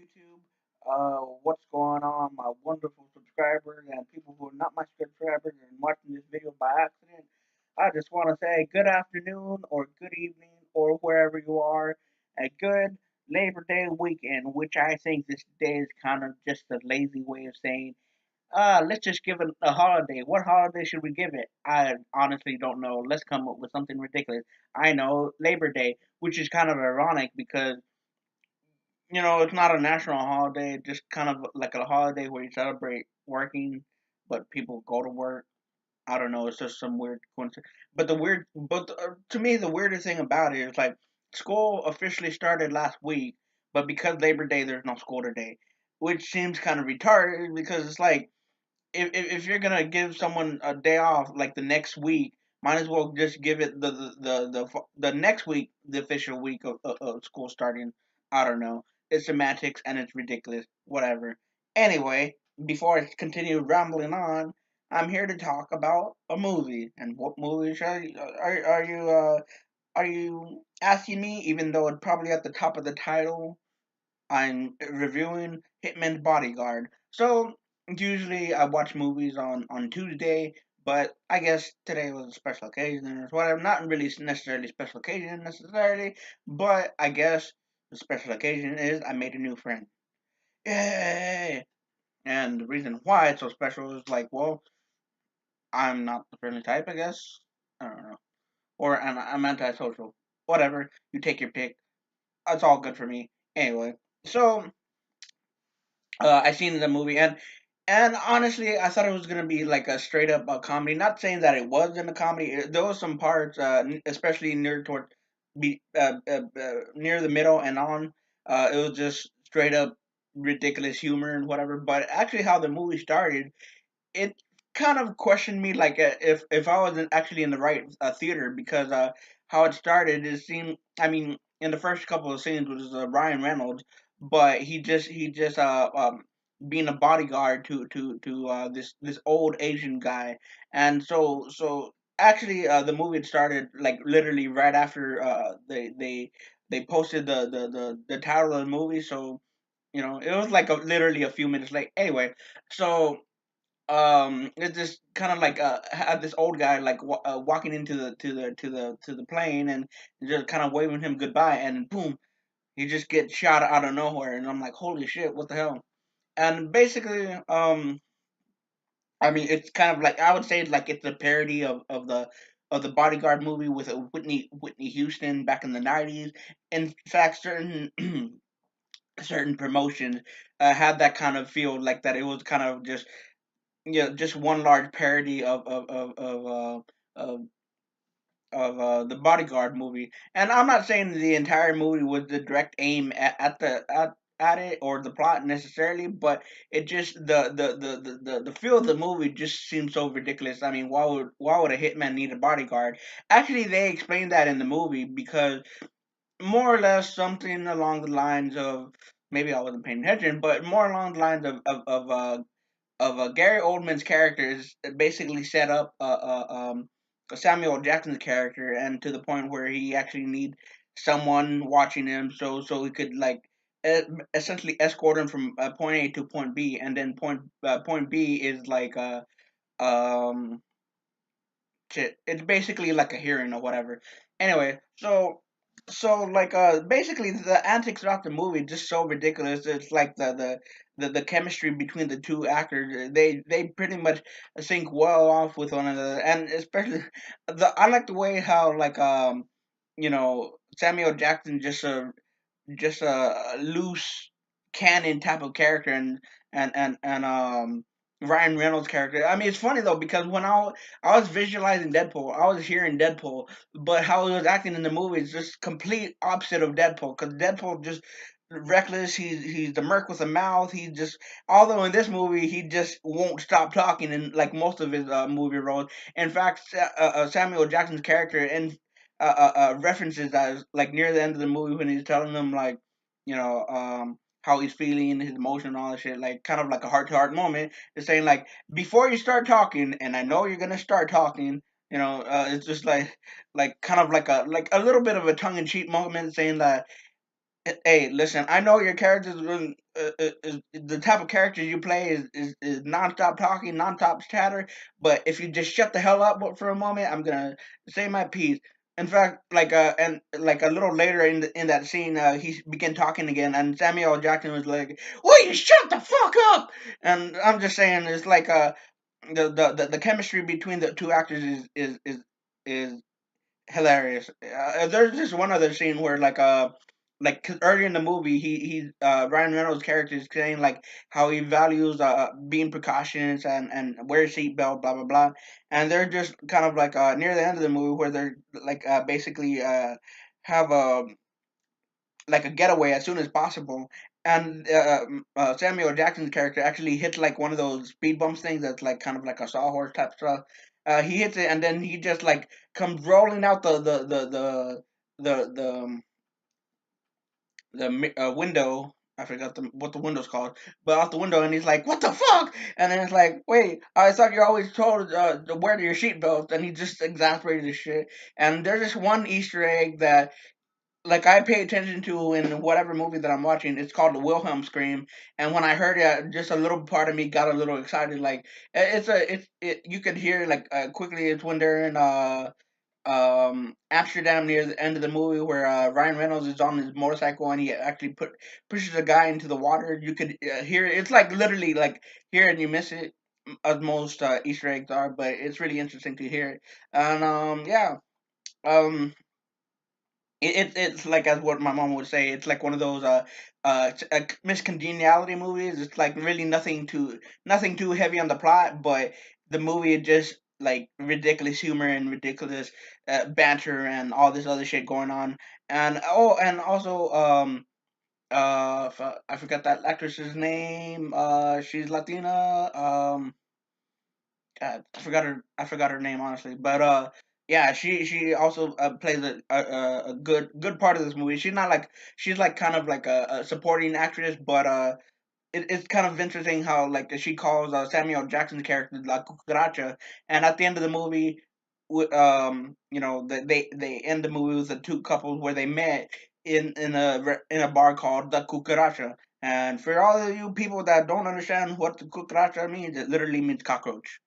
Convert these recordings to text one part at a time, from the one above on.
YouTube. What's going on, my wonderful subscribers and people who are not my subscribers and watching this video by accident? I just want to say good afternoon or good evening or wherever you are. A good Labor Day weekend, which I think this day is kind of just a lazy way of saying let's just give it a holiday. What holiday should we give it? I honestly don't know. Let's come up with something ridiculous. I know Labor Day, which is kind of ironic because it's not a national holiday, just kind of like a holiday where you celebrate working, but people go to work. I don't know. It's just some weird coincidence. But to me, the weirdest thing about it is like school officially started last week, but because Labor Day, there's no school today, which seems kind of retarded because it's like if you're gonna give someone a day off like the next week, might as well just give it the next week, the official week of school starting. I don't know. It's semantics and it's ridiculous. Whatever. Anyway, before I continue rambling on, I'm here to talk about a movie. And what movie are you asking me? Even though it's probably at the top of the title, I'm reviewing Hitman's Bodyguard. So usually I watch movies on Tuesday, but I guess today was a special occasion or whatever. Not really necessarily special occasion necessarily, but I guess the special occasion is I made a new friend. Yay! And the reason why it's so special is like, well, I'm not the friendly type, I guess. I don't know. Or I'm antisocial. Whatever. You take your pick. It's all good for me. Anyway, so I seen the movie and honestly, I thought it was gonna be like a straight up comedy. Not saying that it wasn't a comedy. There was some parts, especially near the middle and on. It was just straight up ridiculous humor and whatever. But actually, how the movie started, it kind of questioned me like if I wasn't actually in the right theater because how it started it seemed. I mean, in the first couple of scenes was Ryan Reynolds, but he just being a bodyguard to this old Asian guy, and so actually the movie had started like literally right after they posted the title of the movie, so it was like literally a few minutes late. Anyway, so it's just kind of like had this old guy like walking into the plane and just kind of waving him goodbye, and boom, he just gets shot out of nowhere, and I'm like, holy shit, what the hell? And basically, I mean, it's kind of like I would say like it's a parody of the Bodyguard movie with Whitney Houston back in the '90s. In fact, certain promotions had that kind of feel like that. It was kind of just just one large parody of the Bodyguard movie. And I'm not saying the entire movie was the direct aim at it or the plot necessarily, but it just the feel of the movie just seems so ridiculous. I mean, why would a hitman need a bodyguard? Actually, they explained that in the movie because more or less something along the lines of, maybe I wasn't paying attention, but more along the lines of Gary Oldman's character is basically set up Samuel Jackson's character, and to the point where he actually need someone watching him, so he could like essentially escort him from point A to point B, and then point B is like um shit. It's basically like a hearing or whatever. Anyway, so like basically the antics throughout the movie just so ridiculous. It's like the chemistry between the two actors. They pretty much sync well off with one another, and especially I like the way how like Samuel Jackson just a loose cannon type of character, and Ryan Reynolds character. I mean, it's funny though because when I was visualizing Deadpool, I was hearing Deadpool, but how he was acting in the movie is just complete opposite of Deadpool. Because Deadpool just reckless. He's the merc with a mouth. He just, although in this movie he just won't stop talking in like most of his movie roles. In fact, Samuel Jackson's character in references as like near the end of the movie when he's telling them like how he's feeling, his emotion, all that shit, like kind of like a heart to heart moment. Is saying like before you start talking, and I know you're gonna start talking. It's just like kind of like a little bit of a tongue in cheek moment, saying that Hey, listen. I know your character is the type of character you play is nonstop talking, nonstop chatter. But if you just shut the hell up for a moment, I'm gonna say my piece. In fact, and like a little later in that scene, he began talking again, and Samuel L. Jackson was like, "Will you shut the fuck up?" And I'm just saying, it's like the chemistry between the two actors is hilarious. There's just one other scene where like 'cause earlier in the movie, Ryan Reynolds' character is saying like how he values being precautions and wear a seatbelt, blah blah blah, and they're just kind of like near the end of the movie where they're like basically have like a getaway as soon as possible. And Samuel Jackson's character actually hits like one of those speed bumps things that's like kind of like a sawhorse type stuff. He hits it and then he just like comes rolling out the window. I forgot what the window's called, but out the window, and he's like, "What the fuck?" And then it's like, "Wait, I thought you're always told to wear your seatbelt." And he just exasperated the shit. And there's this one Easter egg that like I pay attention to in whatever movie that I'm watching. It's called the Wilhelm scream, and when I heard it, just a little part of me got a little excited. Like you could hear like quickly. It's when they're in Amsterdam near the end of the movie where Ryan Reynolds is on his motorcycle and he actually pushes a guy into the water. You could hear it. It's like literally like hear it and you miss it, as most Easter eggs are. But it's really interesting to hear it. And yeah. Um, it's like as what my mom would say. It's like one of those miscongeniality movies. It's like really nothing too heavy on the plot, but the movie is just like ridiculous humor and ridiculous banter and all this other shit going on. And and also I forgot that actress's name. She's Latina. God, I forgot her name honestly, but yeah, she also plays a good part of this movie. She's like kind of like a supporting actress, but it's kind of interesting how like she calls Samuel Jackson's character La Cucaracha, and at the end of the movie, you know, they end the movie with the two couples where they met in a bar called the Cucaracha. And for all of you people that don't understand what the cucaracha means, it literally means cockroach.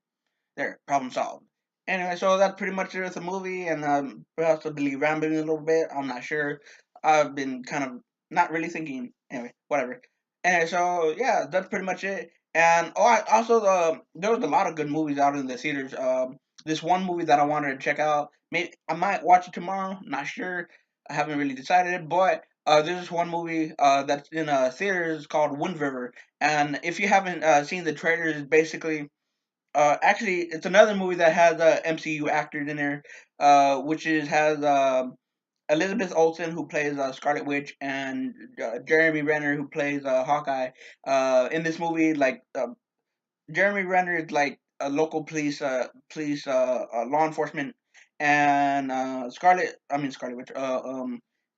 There, problem solved. Anyway, so that's pretty much it with the movie, and possibly rambling a little bit. I'm not sure. I've been kind of not really thinking. Anyway, whatever. Anyway, so yeah, that's pretty much it. And also there was a lot of good movies out in the theaters. This one movie that I wanted to check out. Maybe I might watch it tomorrow. Not sure. I haven't really decided, but there's this one movie that's in theaters called Wind River. And if you haven't seen the trailers, it's basically actually, it's another movie that has MCU actors in there, which is has Elizabeth Olsen who plays Scarlet Witch and Jeremy Renner who plays Hawkeye. In this movie, like Jeremy Renner is like a local law enforcement, and Scarlet Witch.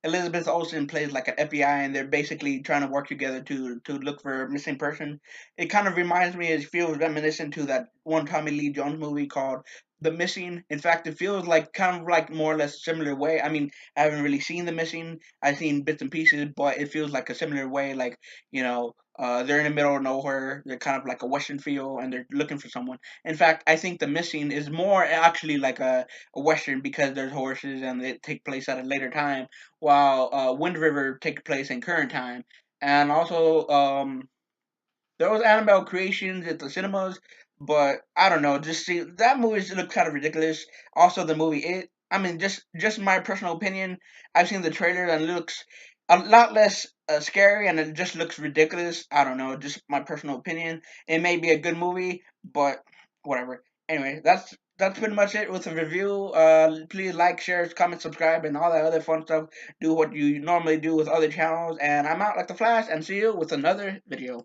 Elizabeth Olsen plays like an FBI, and they're basically trying to work together to look for a missing person. It kind of reminds me, it feels reminiscent to that one Tommy Lee Jones movie called The Missing. In fact, it feels like kind of like more or less a similar way. I mean, I haven't really seen The Missing. I've seen bits and pieces, but it feels like a similar way. Like you know, they're in the middle of nowhere. They're kind of like a Western feel, and they're looking for someone. In fact, I think The Missing is more actually like a Western because there's horses and they take place at a later time, while Wind River takes place in current time. And also, there was Annabelle Creations at the cinemas, but I don't know. Just see that movie just looked kind of ridiculous. Also, the movie It. I mean, just my personal opinion. I've seen the trailer and it looks a lot less scary, and it just looks ridiculous. I don't know. Just my personal opinion. It may be a good movie, but whatever. Anyway, that's pretty much it with the review. Please like, share, comment, subscribe, and all that other fun stuff. Do what you normally do with other channels. And I'm out like the Flash, and see you with another video.